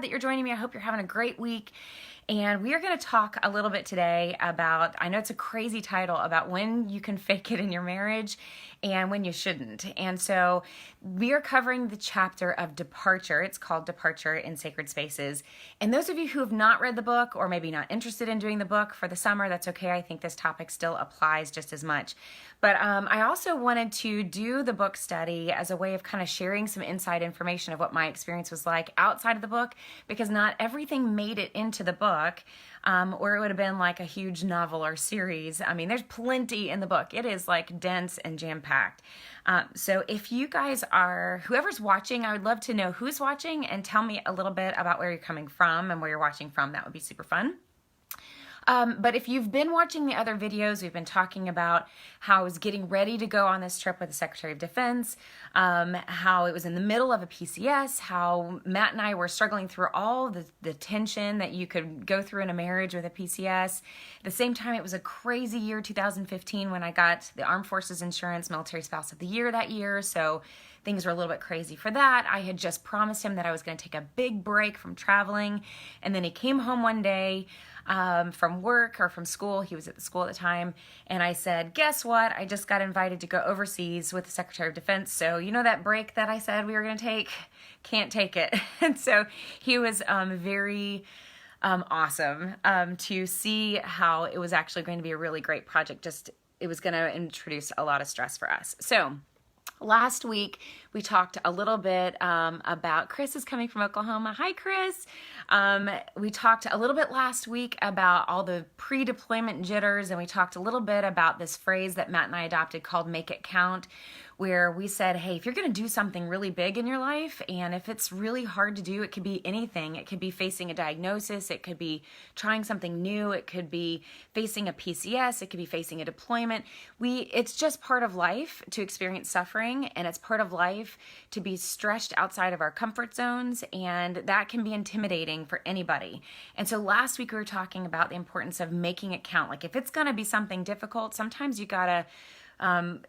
That you're joining me. I hope you're having a great week. And we are going to talk a little bit today about, I know it's a crazy title, about when you can fake it in your marriage and when you shouldn't. And so we are covering the chapter of Departure. It's called Departure in Sacred Spaces. And those of you who have not read the book or maybe not interested in doing the book for the summer, that's okay. I think this topic still applies just as much. But I also wanted to do the book study as a way of kind of sharing some inside information of what my experience was like outside of the book, because not everything made it into the book, or it would have been like a huge novel or series. I mean, there's plenty in the book. It is like dense and jam-packed. So if you guys are, whoever's watching, I would love to know who's watching and tell me a little bit about where you're coming from and where you're watching from. That would be super fun. But if you've been watching the other videos, we've been talking about how I was getting ready to go on this trip with the Secretary of Defense, how it was in the middle of a PCS, how Matt and I were struggling through all the tension that you could go through in a marriage with a PCS. At the same time, it was a crazy year, 2015, when I got the Armed Forces Insurance Military Spouse of the Year that year. So things were a little bit crazy for that. I had just promised him that I was going to take a big break from traveling. And then he came home one day from work or from school. He was at the school at the time. And I said, guess what? I just got invited to go overseas with the Secretary of Defense. So you know that break that I said we were going to take? Can't take it. And so he was very awesome to see how it was actually going to be a really great project. Just it was going to introduce a lot of stress for us. So last week, we talked a little bit about, Chris is coming from Oklahoma. Hi, Chris. We talked a little bit last week about all the pre-deployment jitters, and we talked a little bit about this phrase that Matt and I adopted called make it count, where we said, hey, if you're going to do something really big in your life, and if it's really hard to do, it could be anything. It could be facing a diagnosis. It could be trying something new. It could be facing a PCS. It could be facing a deployment. It's just part of life to experience suffering, and it's part of life to be stretched outside of our comfort zones, and that can be intimidating for anybody. And so last week we were talking about the importance of making it count. Like if it's going to be something difficult, sometimes you got to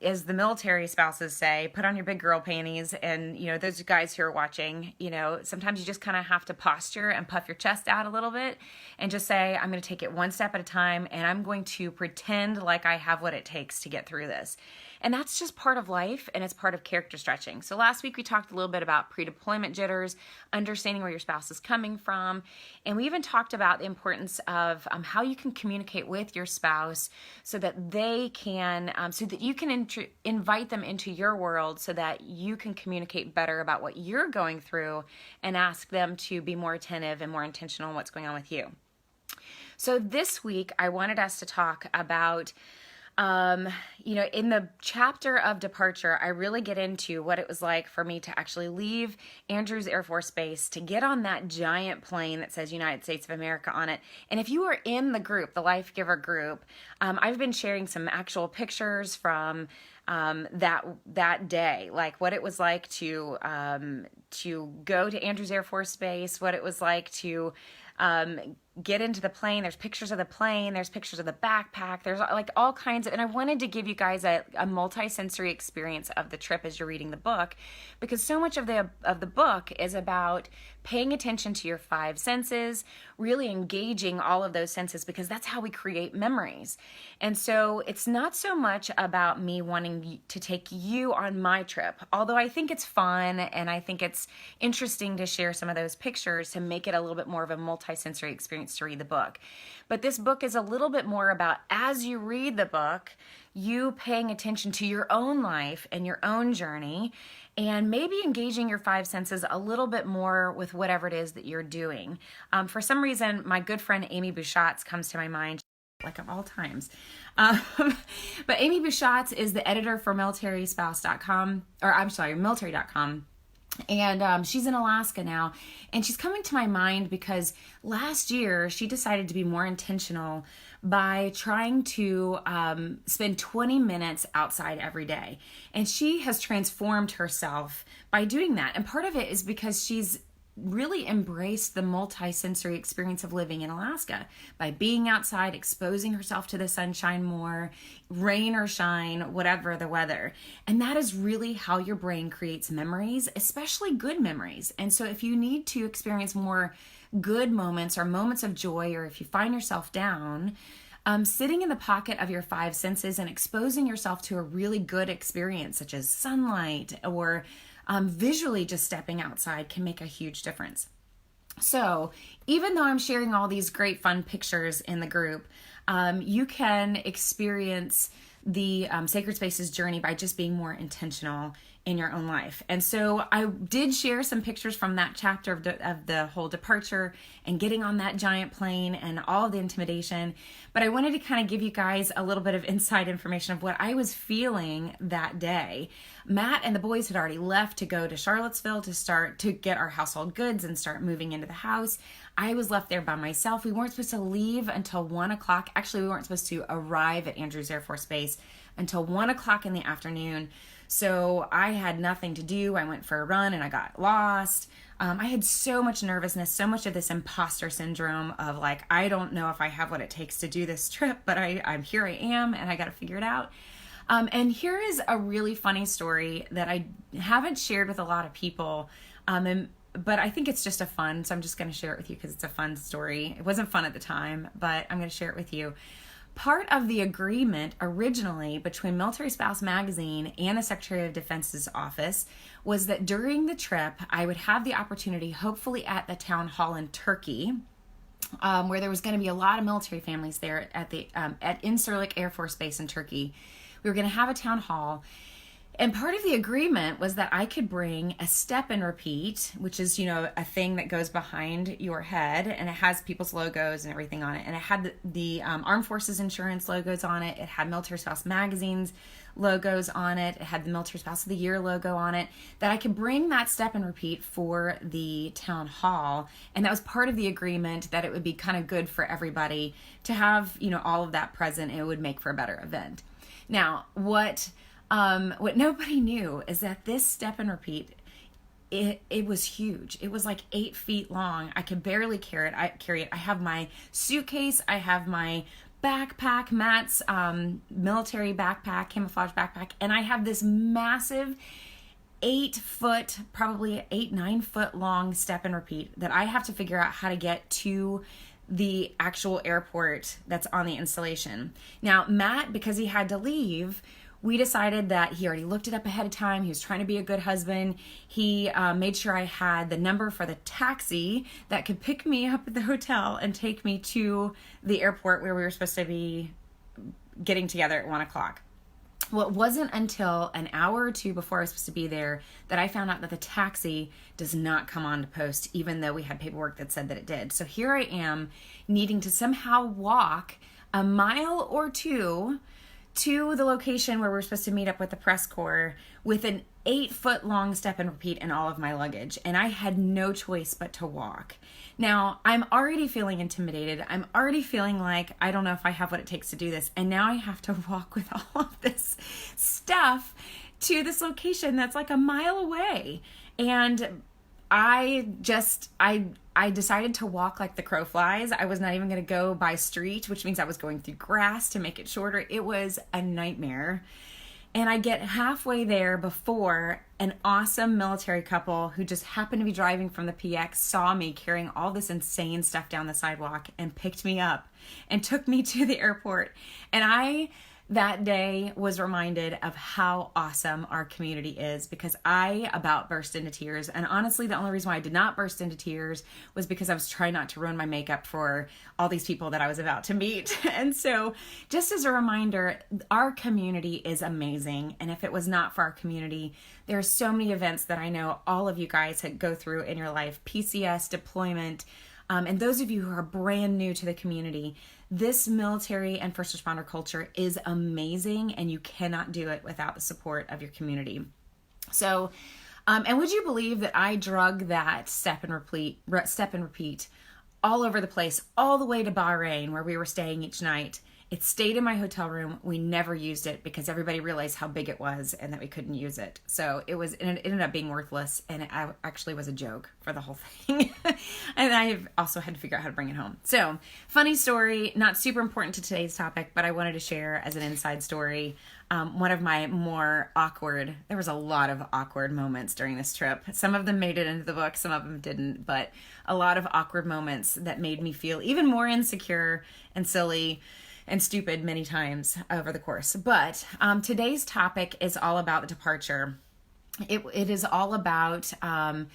as the military spouses say, put on your big girl panties. And, you know, those guys who are watching, you know, sometimes you just kind of have to posture and puff your chest out a little bit and just say, I'm going to take it one step at a time, and I'm going to pretend like I have what it takes to get through this. And that's just part of life, and it's part of character stretching. So last week we talked a little bit about pre-deployment jitters, understanding where your spouse is coming from, and we even talked about the importance of how you can communicate with your spouse so that they can, so that you can invite them into your world so that you can communicate better about what you're going through and ask them to be more attentive and more intentional in what's going on with you. So this week I wanted us to talk about you know, in the chapter of Departure, I really get into what it was like for me to actually leave Andrews Air Force Base, to get on that giant plane that says United States of America on it. And if you are in the group, the Life Giver group, I've been sharing some actual pictures from that day, like what it was like to go to Andrews Air Force Base, what it was like to get into the plane. There's pictures of the plane, there's pictures of the backpack, there's like all kinds of, and I wanted to give you guys a multi-sensory experience of the trip as you're reading the book, because so much of the book is about paying attention to your five senses, really engaging all of those senses, because that's how we create memories. And so it's not so much about me wanting to take you on my trip, although I think it's fun and I think it's interesting to share some of those pictures to make it a little bit more of a multi-sensory experience to read the book. But this book is a little bit more about, as you read the book, you paying attention to your own life and your own journey, and maybe engaging your five senses a little bit more with whatever it is that you're doing. For some reason, my good friend Amy Bouchatz comes to my mind, like of all times. But Amy Bouchatz is the editor for militaryspouse.com, or I'm sorry, military.com. And she's in Alaska now, and she's coming to my mind because last year she decided to be more intentional by trying to spend 20 minutes outside every day. And she has transformed herself by doing that. And part of it is because she's really embraced the multi-sensory experience of living in Alaska by being outside, exposing herself to the sunshine more, rain or shine, whatever the weather. And that is really how your brain creates memories, especially good memories. And so if you need to experience more good moments or moments of joy, or if you find yourself down, sitting in the pocket of your five senses and exposing yourself to a really good experience, such as sunlight or visually just stepping outside, can make a huge difference. So even though I'm sharing all these great fun pictures in the group, you can experience the Sacred Spaces journey by just being more intentional in your own life. And so I did share some pictures from that chapter of the whole departure and getting on that giant plane and all of the intimidation. But I wanted to kind of give you guys a little bit of inside information of what I was feeling that day. Matt and the boys had already left to go to Charlottesville to get our household goods and start moving into the house. I was left there by myself. We weren't supposed to leave until 1 o'clock. Actually, we weren't supposed to arrive at Andrews Air Force Base until 1 o'clock in the afternoon. So I had nothing to do. I went for a run and I got lost. I had so much nervousness, so much of this imposter syndrome of like, I don't know if I have what it takes to do this trip, but I'm here I am and I got to figure it out. And here is a really funny story that I haven't shared with a lot of people. But I think it's just a fun, so I'm just going to share it with you because it's a fun story. It wasn't fun at the time, but I'm going to share it with you. Part of the agreement originally between Military Spouse Magazine and the Secretary of Defense's office was that during the trip, I would have the opportunity, hopefully at the town hall in Turkey, where there was going to be a lot of military families there at Incirlik Air Force Base in Turkey. We were going to have a town hall. And part of the agreement was that I could bring a step and repeat, which is, a thing that goes behind your head, and it has people's logos and everything on it. And it had the Armed Forces Insurance logos on it. It had Military Spouse Magazine's logos on it. It had the Military Spouse of the Year logo on it, that I could bring that step and repeat for the town hall. And that was part of the agreement, that it would be kind of good for everybody to have, all of that present. And it would make for a better event. Now, what nobody knew is that this step and repeat, it was huge. It was like 8 feet long. I could barely carry it. I have my suitcase. I have my backpack, Matt's military backpack, camouflage backpack, and I have this massive 8 foot, probably 9 foot long step and repeat that I have to figure out how to get to the actual airport that's on the installation. Now, Matt, because he had to leave, we decided that he already looked it up ahead of time. He was trying to be a good husband. He made sure I had the number for the taxi that could pick me up at the hotel and take me to the airport where we were supposed to be getting together at 1 o'clock. Well, it wasn't until an hour or two before I was supposed to be there that I found out that the taxi does not come on to post, even though we had paperwork that said that it did. So here I am needing to somehow walk a mile or two to the location where we're supposed to meet up with the press corps with an 8 foot long step and repeat and all of my luggage. And I had no choice but to walk. Now, I'm already feeling intimidated. I'm already feeling like I don't know if I have what it takes to do this. And now I have to walk with all of this stuff to this location that's like a mile away. And I decided to walk like the crow flies. I was not even going to go by street, which means I was going through grass to make it shorter. It was a nightmare. And I get halfway there before an awesome military couple who just happened to be driving from the PX saw me carrying all this insane stuff down the sidewalk and picked me up and took me to the airport. And I that day was reminded of how awesome our community is, because I about burst into tears. And honestly, the only reason why I did not burst into tears was because I was trying not to ruin my makeup for all these people that I was about to meet. And so just as a reminder, our community is amazing. And if it was not for our community, there are so many events that I know all of you guys go through in your life, PCS, deployment, and those of you who are brand new to the community, this military and first responder culture is amazing, and you cannot do it without the support of your community. So, and would you believe that I drug that step and repeat all over the place, all the way to Bahrain, where we were staying each night, It stayed in my hotel room. We never used it because everybody realized how big it was and that we couldn't use it. So it ended up being worthless, and it actually was a joke for the whole thing. And I also had to figure out how to bring it home. So funny story, not super important to today's topic, but I wanted to share as an inside story. One of my more awkward, there was a lot of awkward moments during this trip. Some of them made it into the book, some of them didn't, but a lot of awkward moments that made me feel even more insecure and silly and stupid many times over the course. But today's topic is all about the departure. It is all about and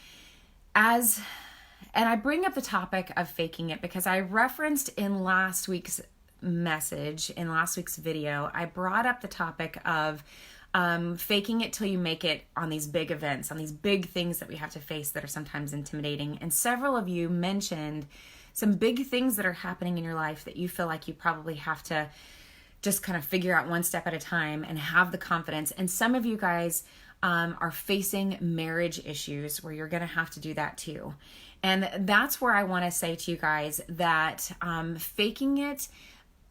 I bring up the topic of faking it because I referenced in last week's message, in last week's video, I brought up the topic of faking it till you make it on these big events, on these big things that we have to face that are sometimes intimidating. And several of you mentioned some big things that are happening in your life that you feel like you probably have to just kind of figure out one step at a time and have the confidence. And some of you guys are facing marriage issues where you're going to have to do that too. And that's where I want to say to you guys that faking it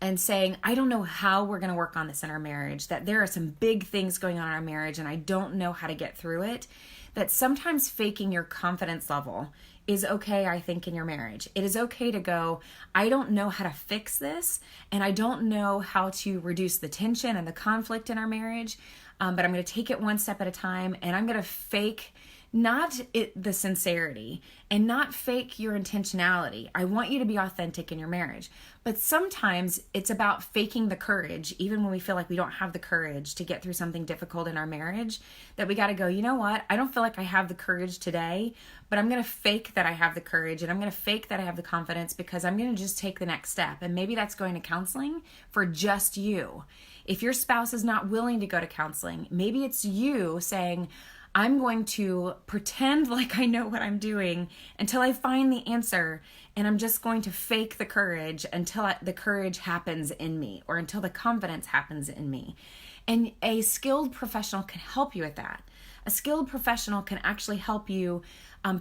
and saying, I don't know how we're going to work on this in our marriage, that there are some big things going on in our marriage and I don't know how to get through it, that sometimes faking your confidence level is okay, I think, in your marriage. It is okay to go, I don't know how to fix this, and I don't know how to reduce the tension and the conflict in our marriage, but I'm going to take it one step at a time, and I'm going to fake not the sincerity and not fake your intentionality. I want you to be authentic in your marriage. But sometimes it's about faking the courage, even when we feel like we don't have the courage to get through something difficult in our marriage, that we got to go, you know what? I don't feel like I have the courage today, but I'm going to fake that I have the courage and I'm going to fake that I have the confidence because I'm going to just take the next step. And maybe that's going to counseling for just you. If your spouse is not willing to go to counseling, maybe it's you saying, I'm going to pretend like I know what I'm doing until I find the answer, and I'm just going to fake the courage until the courage happens in me or until the confidence happens in me. And a skilled professional can help you with that. A skilled professional can actually help you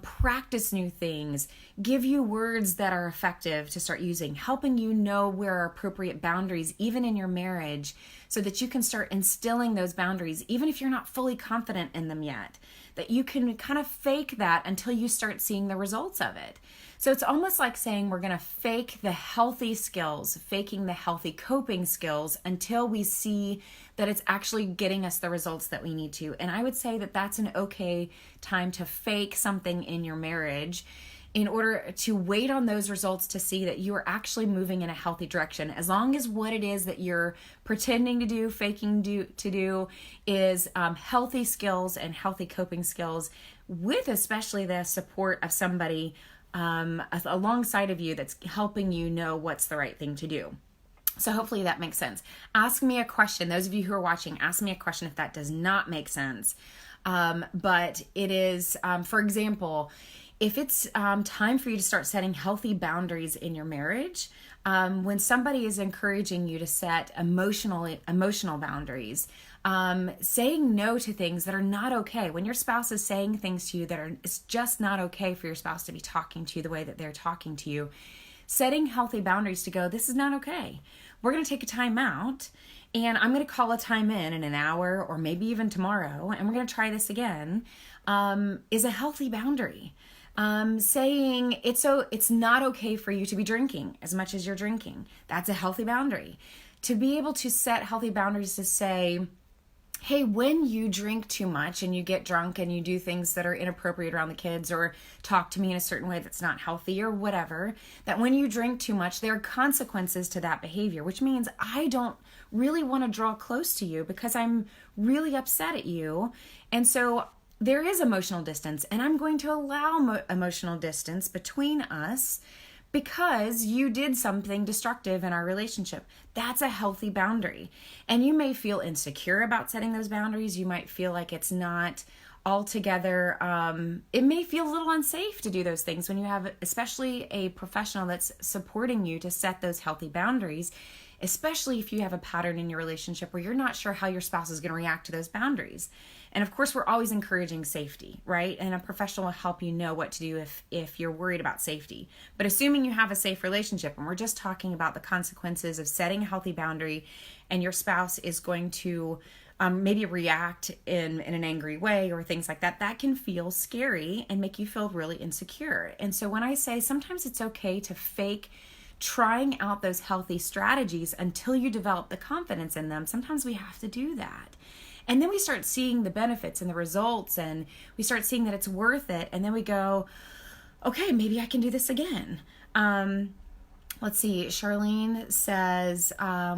practice new things, give you words that are effective to start using, helping you know where are appropriate boundaries, even in your marriage, so that you can start instilling those boundaries, even if you're not fully confident in them yet, that you can kind of fake that until you start seeing the results of it. So it's almost like saying we're going to fake the healthy skills, faking the healthy coping skills until we see that it's actually getting us the results that we need to. And I would say that that's an okay time to fake something in your marriage in order to wait on those results to see that you are actually moving in a healthy direction. As long as what it is that you're pretending to do, faking to do is healthy skills and healthy coping skills, with especially the support of somebody alongside of you that's helping you know what's the right thing to do. So hopefully that makes sense. Ask me a question. Those of you who are watching, ask me a question if that does not make sense. But it is, for example, if it's time for you to start setting healthy boundaries in your marriage, when somebody is encouraging you to set emotional boundaries, saying no to things that are not okay. When your spouse is saying things to you that it's just not okay for your spouse to be talking to you the way that they're talking to you, setting healthy boundaries to go, this is not okay. We're going to take a time out, and I'm going to call a time in an hour or maybe even tomorrow, and we're going to try this again, is a healthy boundary. Saying it's not okay for you to be drinking as much as you're drinking. That's a healthy boundary. To be able to set healthy boundaries to say, hey, when you drink too much and you get drunk and you do things that are inappropriate around the kids or talk to me in a certain way that's not healthy or whatever, that when you drink too much, there are consequences to that behavior, which means I don't really want to draw close to you because I'm really upset at you. And so there is emotional distance, and I'm going to allow emotional distance between us because you did something destructive in our relationship. That's a healthy boundary. And you may feel insecure about setting those boundaries. You might feel like it's not altogether, it may feel a little unsafe to do those things when you have especially a professional that's supporting you to set those healthy boundaries, especially if you have a pattern in your relationship where you're not sure how your spouse is going to react to those boundaries. And of course, we're always encouraging safety, right? And a professional will help you know what to do if you're worried about safety. But assuming you have a safe relationship, and we're just talking about the consequences of setting a healthy boundary, and your spouse is going to maybe react in an angry way or things like that, that can feel scary and make you feel really insecure. And so when I say sometimes it's okay to fake trying out those healthy strategies until you develop the confidence in them, sometimes we have to do that. And then we start seeing the benefits and the results, and we start seeing that it's worth it. And then we go, okay, maybe I can do this again. Let's see, Charlene says,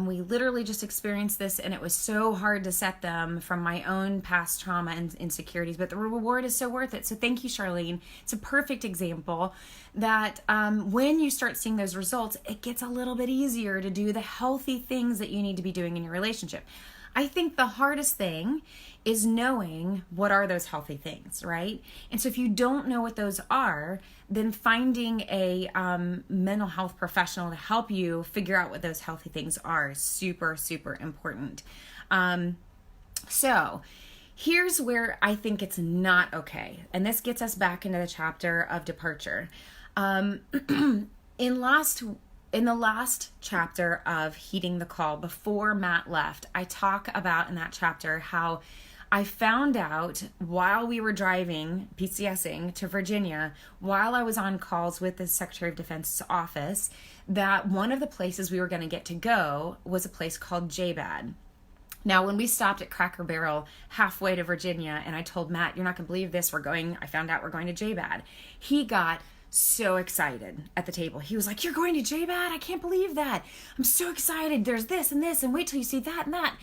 we literally just experienced this and it was so hard to set them from my own past trauma and insecurities, but the reward is so worth it. So thank you, Charlene. It's a perfect example that when you start seeing those results, it gets a little bit easier to do the healthy things that you need to be doing in your relationship. I think the hardest thing is knowing what are those healthy things, right? And so if you don't know what those are, then finding a mental health professional to help you figure out what those healthy things are is super, super important. So here's where I think it's not okay. And this gets us back into the chapter of departure. In the last chapter of Heeding the Call, before Matt left, I talk about in that chapter how I found out while we were driving, PCSing to Virginia, while I was on calls with the Secretary of Defense's office, that one of the places we were going to get to go was a place called JBAD. Now, when we stopped at Cracker Barrel halfway to Virginia, and I told Matt, you're not going to believe this, I found out we're going to JBAD. He got so excited at the table. He was like, you're going to JBAD? I can't believe that. I'm so excited. There's this and this, and wait till you see that and that.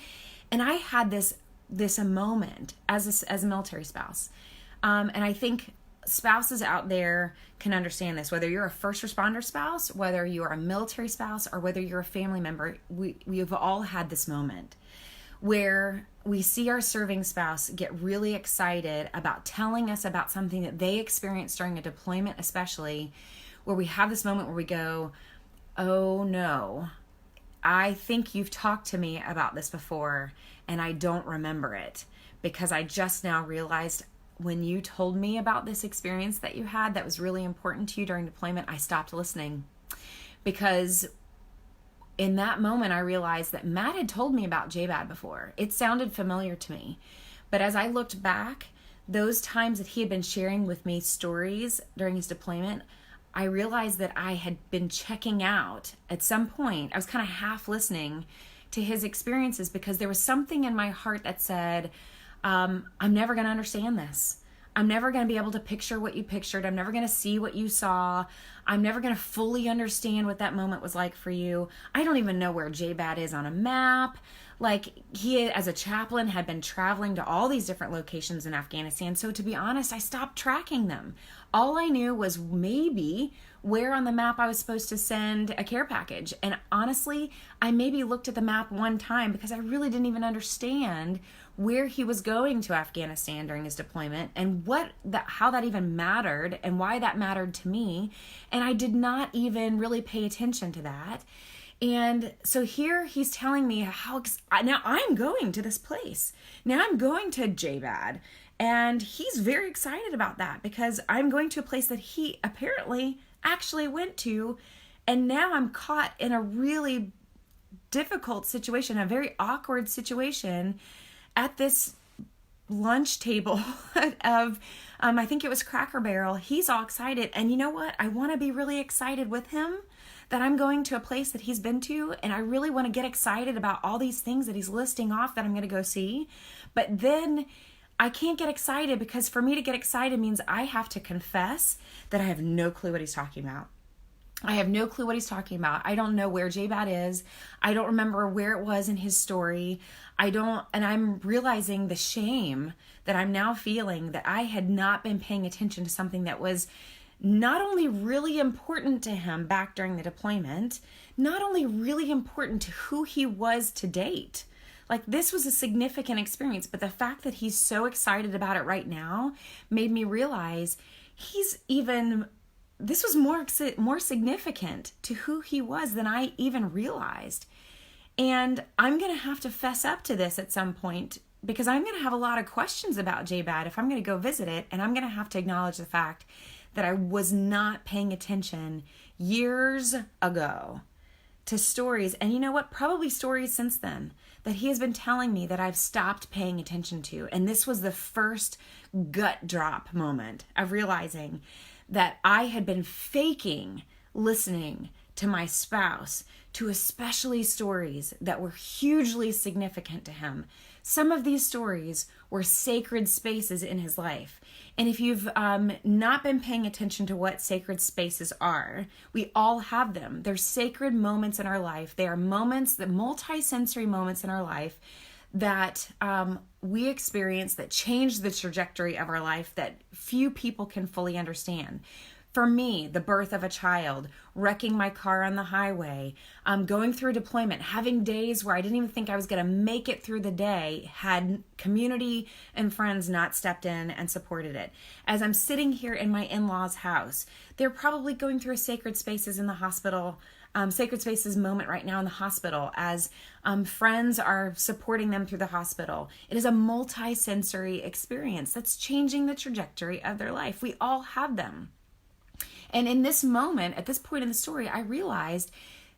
And I had this a moment as a military spouse. And I think spouses out there can understand this, whether you're a first responder spouse, whether you're a military spouse, or whether you're a family member. We've all had this moment where we see our serving spouse get really excited about telling us about something that they experienced during a deployment, especially, where we have this moment where we go, oh no, I think you've talked to me about this before and I don't remember it, because I just now realized when you told me about this experience that you had that was really important to you during deployment, I stopped listening. Because in that moment, I realized that Matt had told me about JBAD before. It sounded familiar to me. But as I looked back, those times that he had been sharing with me stories during his deployment, I realized that I had been checking out at some point. I was kind of half listening to his experiences because there was something in my heart that said, I'm never going to understand this. I'm never going to be able to picture what you pictured. I'm never going to see what you saw. I'm never going to fully understand what that moment was like for you. I don't even know where JBAD is on a map. Like, he, as a chaplain, had been traveling to all these different locations in Afghanistan. So to be honest, I stopped tracking them. All I knew was maybe where on the map I was supposed to send a care package. And honestly, I maybe looked at the map one time because I really didn't even understand where he was going to Afghanistan during his deployment and how that even mattered and why that mattered to me. And I did not even really pay attention to that. And so here he's telling me now I'm going to this place. Now I'm going to JBAD. And he's very excited about that because I'm going to a place that he apparently actually went to. And now I'm caught in a really difficult situation, a very awkward situation at this lunch table of, I think it was Cracker Barrel. He's all excited. And you know what? I want to be really excited with him that I'm going to a place that he's been to. And I really want to get excited about all these things that he's listing off that I'm going to go see. But then I can't get excited because for me to get excited means I have to confess that I have no clue what he's talking about. I have no clue what he's talking about. I don't know where JBAD is. I don't remember where it was in his story. And I'm realizing the shame that I'm now feeling that I had not been paying attention to something that was not only really important to him back during the deployment, not only really important to who he was to date. Like, this was a significant experience, but the fact that he's so excited about it right now made me realize this was more significant to who he was than I even realized. And I'm going to have to fess up to this at some point because I'm going to have a lot of questions about JBAD if I'm going to go visit it, and I'm going to have to acknowledge the fact that I was not paying attention years ago to stories, and you know what, probably stories since then, that he has been telling me that I've stopped paying attention to. And this was the first gut drop moment of realizing that I had been faking listening to my spouse, to especially stories that were hugely significant to him. Some of these stories were sacred spaces in his life. And if you've not been paying attention to what sacred spaces are, we all have them. They're sacred moments in our life. They are moments, the multi-sensory moments in our life that we experience that change the trajectory of our life that few people can fully understand. For me, the birth of a child, wrecking my car on the highway, going through deployment, having days where I didn't even think I was going to make it through the day, had community and friends not stepped in and supported it. As I'm sitting here in my in-laws' house, they're probably going through a sacred spaces in the hospital, sacred spaces moment right now in the hospital as friends are supporting them through the hospital. It is a multi-sensory experience that's changing the trajectory of their life. We all have them. And in this moment, at this point in the story, I realized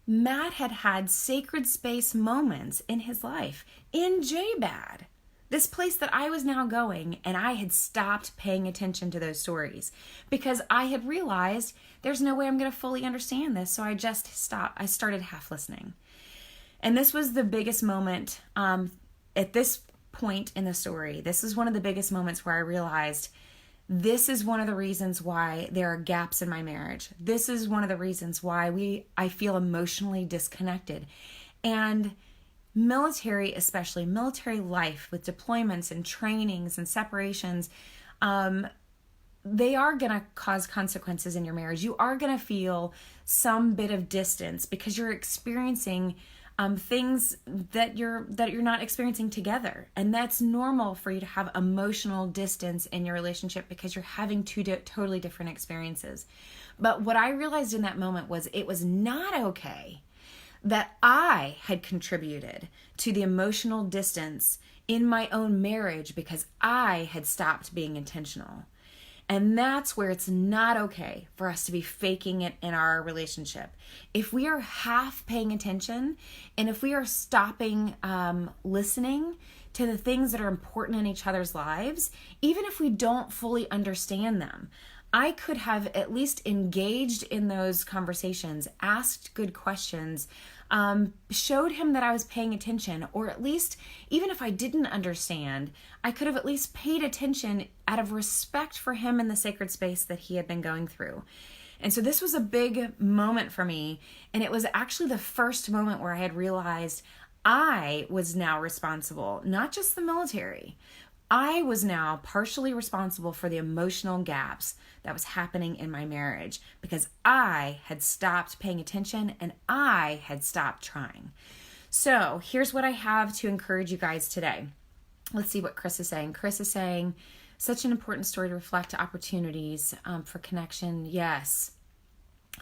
Matt had had sacred space moments in his life in JBAD, this place that I was now going, and I had stopped paying attention to those stories because I had realized there's no way I'm going to fully understand this. So I just stopped. I started half listening. And this was the biggest moment at this point in the story. This is one of the biggest moments where I realized this is one of the reasons why there are gaps in my marriage. This is one of the reasons why I feel emotionally disconnected. And military, especially military life with deployments and trainings and separations, they are going to cause consequences in your marriage. You are going to feel some bit of distance because you're experiencing things that you're not experiencing together. And that's normal for you to have emotional distance in your relationship because you're having two totally different experiences. But what I realized in that moment was it was not okay that I had contributed to the emotional distance in my own marriage because I had stopped being intentional. And that's where it's not okay for us to be faking it in our relationship. If we are half paying attention and if we are stopping listening to the things that are important in each other's lives, even if we don't fully understand them, I could have at least engaged in those conversations, asked good questions, showed him that I was paying attention, or at least, even if I didn't understand, I could have at least paid attention out of respect for him in the sacred space that he had been going through. And so this was a big moment for me, and it was actually the first moment where I had realized I was now responsible, not just the military. I was now partially responsible for the emotional gaps that was happening in my marriage because I had stopped paying attention and I had stopped trying. So here's what I have to encourage you guys today. Let's see what Chris is saying. Chris is saying, such an important story to reflect opportunities for connection. Yes.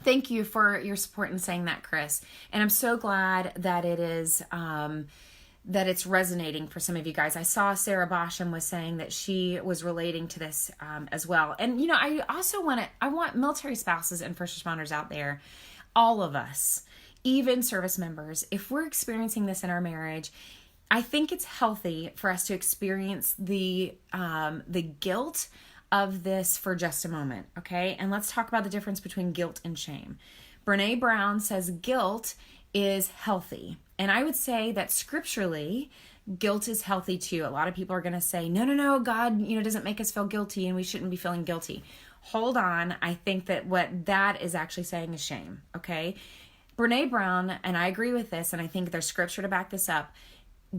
Thank you for your support in saying that, Chris. And I'm so glad that it is... that it's resonating for some of you guys. I saw Sarah Bosham was saying that she was relating to this as well. And, you know, I also want military spouses and first responders out there, all of us, even service members, if we're experiencing this in our marriage, I think it's healthy for us to experience the guilt of this for just a moment, okay? And let's talk about the difference between guilt and shame. Brene Brown says guilt is healthy. And I would say that scripturally, guilt is healthy too. A lot of people are going to say, no, God, doesn't make us feel guilty and we shouldn't be feeling guilty. Hold on. I think that what that is actually saying is shame. Okay. Brene Brown, and I agree with this, and I think there's scripture to back this up.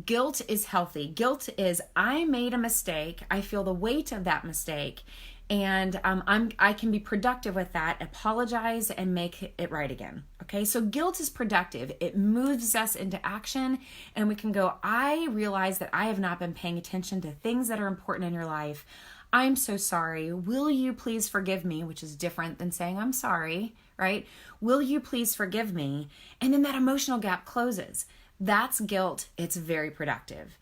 Guilt is healthy. Guilt is, I made a mistake. I feel the weight of that mistake. And I can be productive with that, apologize, and make it right again. Okay, so guilt is productive. It moves us into action, and we can go, I realize that I have not been paying attention to things that are important in your life. I'm so sorry. Will you please forgive me? Which is different than saying I'm sorry, right? Will you please forgive me? And then that emotional gap closes. That's guilt. It's very productive.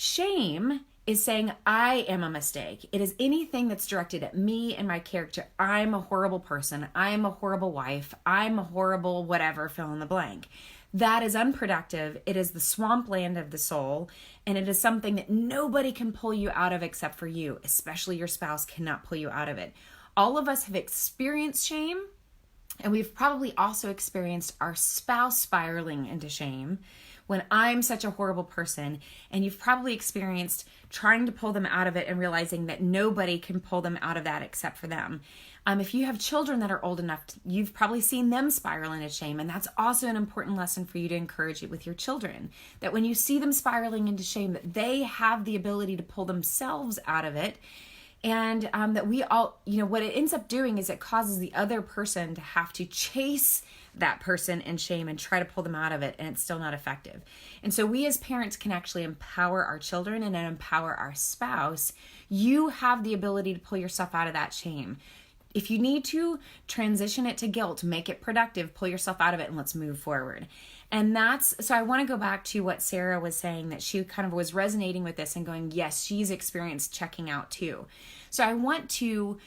Shame is saying, I am a mistake. It is anything that's directed at me and my character. I'm a horrible person. I'm a horrible wife. I'm a horrible whatever, fill in the blank. That is unproductive. It is the swampland of the soul, and it is something that nobody can pull you out of except for you, especially your spouse cannot pull you out of it. All of us have experienced shame, and we've probably also experienced our spouse spiraling into shame when I'm such a horrible person, and you've probably experienced trying to pull them out of it and realizing that nobody can pull them out of that except for them. If you have children that are old enough, you've probably seen them spiral into shame, and that's also an important lesson for you to encourage it with your children, that when you see them spiraling into shame, that they have the ability to pull themselves out of it. And that we all, what it ends up doing is it causes the other person to have to chase that person in shame and try to pull them out of it, and it's still not effective. And so we as parents can actually empower our children and then empower our spouse. You have the ability to pull yourself out of that shame. If you need to transition it to guilt, make it productive, pull yourself out of it, and let's move forward. And so I want to go back to what Sarah was saying, that she kind of was resonating with this and going, yes, she's experienced checking out too. So I want to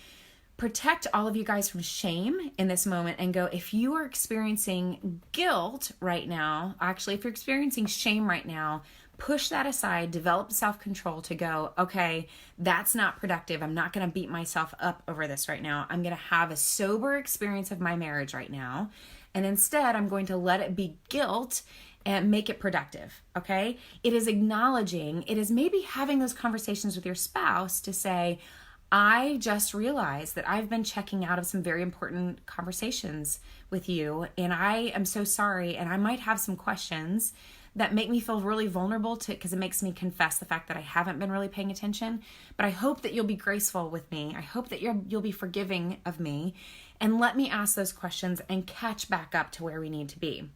protect all of you guys from shame in this moment and go, if you are experiencing guilt right now, actually, if you're experiencing shame right now, push that aside, develop self-control to go, okay, that's not productive. I'm not going to beat myself up over this right now. I'm going to have a sober experience of my marriage right now. And instead, I'm going to let it be guilt and make it productive, okay? It is acknowledging, it is maybe having those conversations with your spouse to say, I just realized that I've been checking out of some very important conversations with you, and I am so sorry, and I might have some questions that make me feel really vulnerable because it makes me confess the fact that I haven't been really paying attention. But I hope that you'll be graceful with me. I hope that you'll be forgiving of me, and let me ask those questions and catch back up to where we need to be.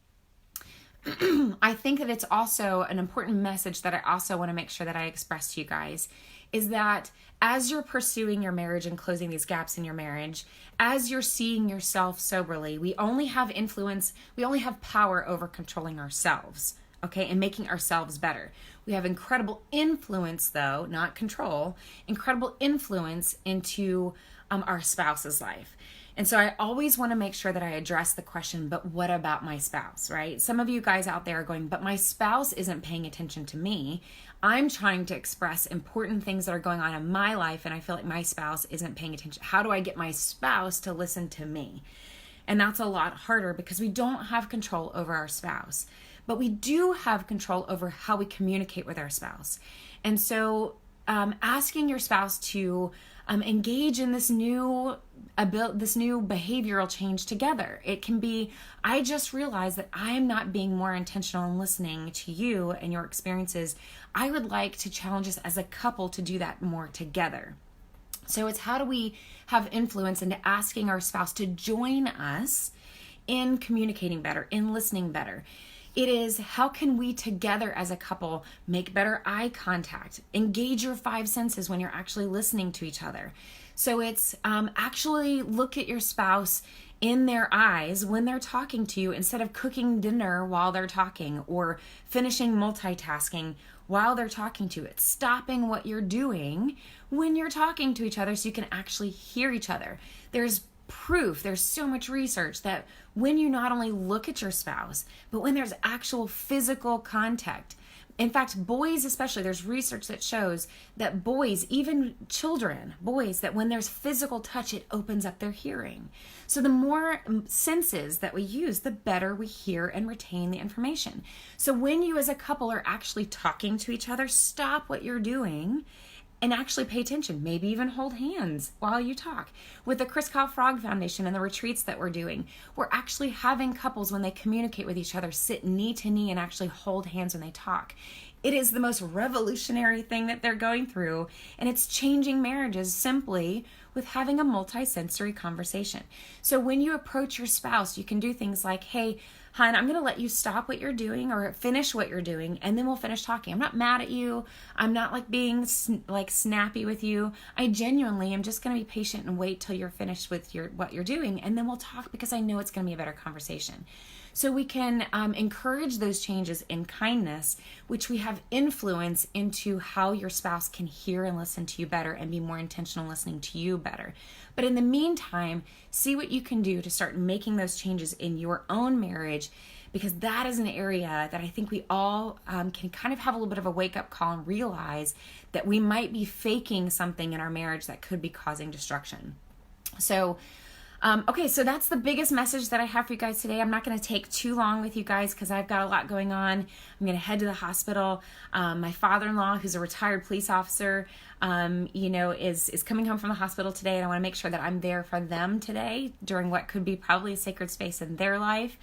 I think that it's also an important message that I also want to make sure that I express to you guys is that as you're pursuing your marriage and closing these gaps in your marriage, as you're seeing yourself soberly, we only have power over controlling ourselves, okay, and making ourselves better. We have incredible influence, though, not control, incredible influence into our spouse's life. And so I always want to make sure that I address the question, but what about my spouse, right? Some of you guys out there are going, but my spouse isn't paying attention to me. I'm trying to express important things that are going on in my life, and I feel like my spouse isn't paying attention. How do I get my spouse to listen to me? And that's a lot harder because we don't have control over our spouse, but we do have control over how we communicate with our spouse. And so asking your spouse to engage in this new behavioral change together. It can be, I just realized that I'm not being more intentional in listening to you and your experiences. I would like to challenge us as a couple to do that more together. So it's how do we have influence into asking our spouse to join us in communicating better, in listening better. It is how can we together as a couple make better eye contact, engage your five senses when you're actually listening to each other. So it's actually look at your spouse in their eyes when they're talking to you instead of cooking dinner while they're talking or finishing multitasking while they're talking to you. It's stopping what you're doing when you're talking to each other so you can actually hear each other. There's so much research that when you not only look at your spouse, but when there's actual physical contact. In fact, boys especially, there's research that shows that boys, even children, boys, that when there's physical touch, it opens up their hearing. So the more senses that we use, the better we hear and retain the information. So when you as a couple are actually talking to each other, stop what you're doing and actually pay attention, maybe even hold hands while you talk. With the Chris Kyle Frog Foundation and the retreats that we're doing, we're actually having couples, when they communicate with each other, sit knee to knee and actually hold hands when they talk. It is the most revolutionary thing that they're going through, and it's changing marriages simply with having a multi-sensory conversation. So when you approach your spouse, you can do things like, hey, hon, I'm going to let you stop what you're doing or finish what you're doing, and then we'll finish talking. I'm not mad at you. I'm not like being snappy with you. I genuinely am just going to be patient and wait till you're finished with what you're doing, and then we'll talk because I know it's going to be a better conversation. So we can encourage those changes in kindness, which we have influence into how your spouse can hear and listen to you better and be more intentional listening to you better. But in the meantime, see what you can do to start making those changes in your own marriage, because that is an area that I think we all can kind of have a little bit of a wake-up call and realize that we might be faking something in our marriage that could be causing destruction. So okay, so that's the biggest message that I have for you guys today. I'm not going to take too long with you guys because I've got a lot going on. I'm going to head to the hospital. My father-in-law, who's a retired police officer, is coming home from the hospital today, and I want to make sure that I'm there for them today during what could be probably a sacred space in their life.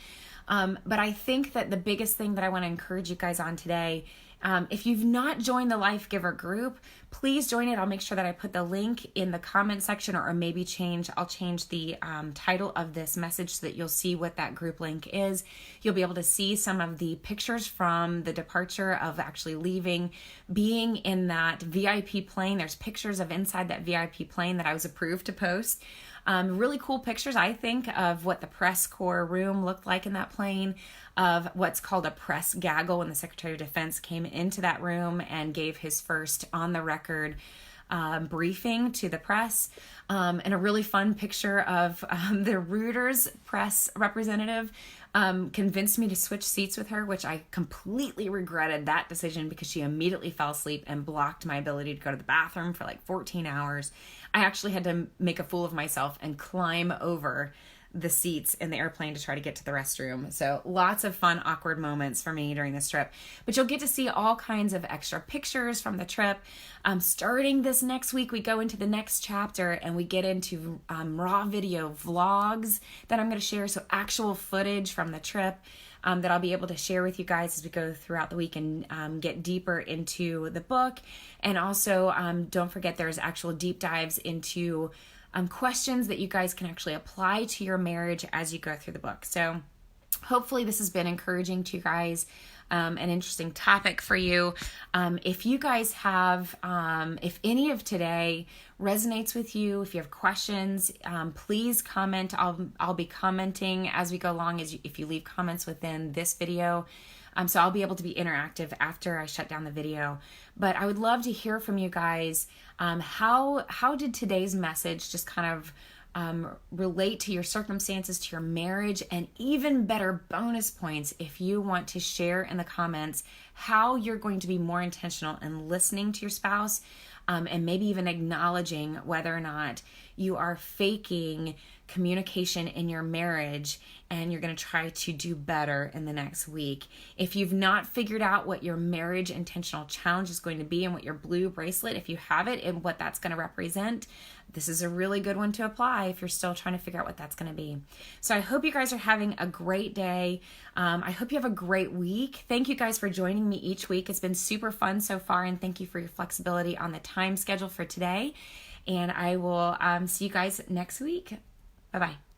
But I think that the biggest thing that I want to encourage you guys on today, if you've not joined the Life Giver group, please join it. I'll make sure that I put the link in the comment section, or maybe I'll change the title of this message so that you'll see what that group link is. You'll be able to see some of the pictures from the departure of actually leaving, being in that VIP plane. There's pictures of inside that VIP plane that I was approved to post. Really cool pictures, I think, of what the press corps room looked like in that plane, of what's called a press gaggle when the Secretary of Defense came into that room and gave his first on-the-record briefing to the press, and a really fun picture of the Reuters press representative convinced me to switch seats with her, which I completely regretted that decision because she immediately fell asleep and blocked my ability to go to the bathroom for like 14 hours. I actually had to make a fool of myself and climb over the seats in the airplane to try to get to the restroom. So lots of fun, awkward moments for me during this trip. But you'll get to see all kinds of extra pictures from the trip. Starting this next week, we go into the next chapter and we get into raw video vlogs that I'm going to share. So actual footage from the trip that I'll be able to share with you guys as we go throughout the week and get deeper into the book. And also, don't forget there's actual deep dives into questions that you guys can actually apply to your marriage as you go through the book. So hopefully this has been encouraging to you guys, an interesting topic for you. If you guys have, if any of today resonates with you, if you have questions, please comment. I'll be commenting as we go along if you leave comments within this video. So I'll be able to be interactive after I shut down the video. But I would love to hear from you guys. How did today's message just kind of relate to your circumstances, to your marriage, and even better bonus points if you want to share in the comments how you're going to be more intentional in listening to your spouse, and maybe even acknowledging whether or not you are faking communication in your marriage and you're going to try to do better in the next week. If you've not figured out what your marriage intentional challenge is going to be and what your blue bracelet, if you have it, and what that's going to represent, this is a really good one to apply if you're still trying to figure out what that's going to be. So I hope you guys are having a great day. I hope you have a great week. Thank you guys for joining me each week. It's been super fun so far, and thank you for your flexibility on the time schedule for today. And I will see you guys next week. Bye-bye.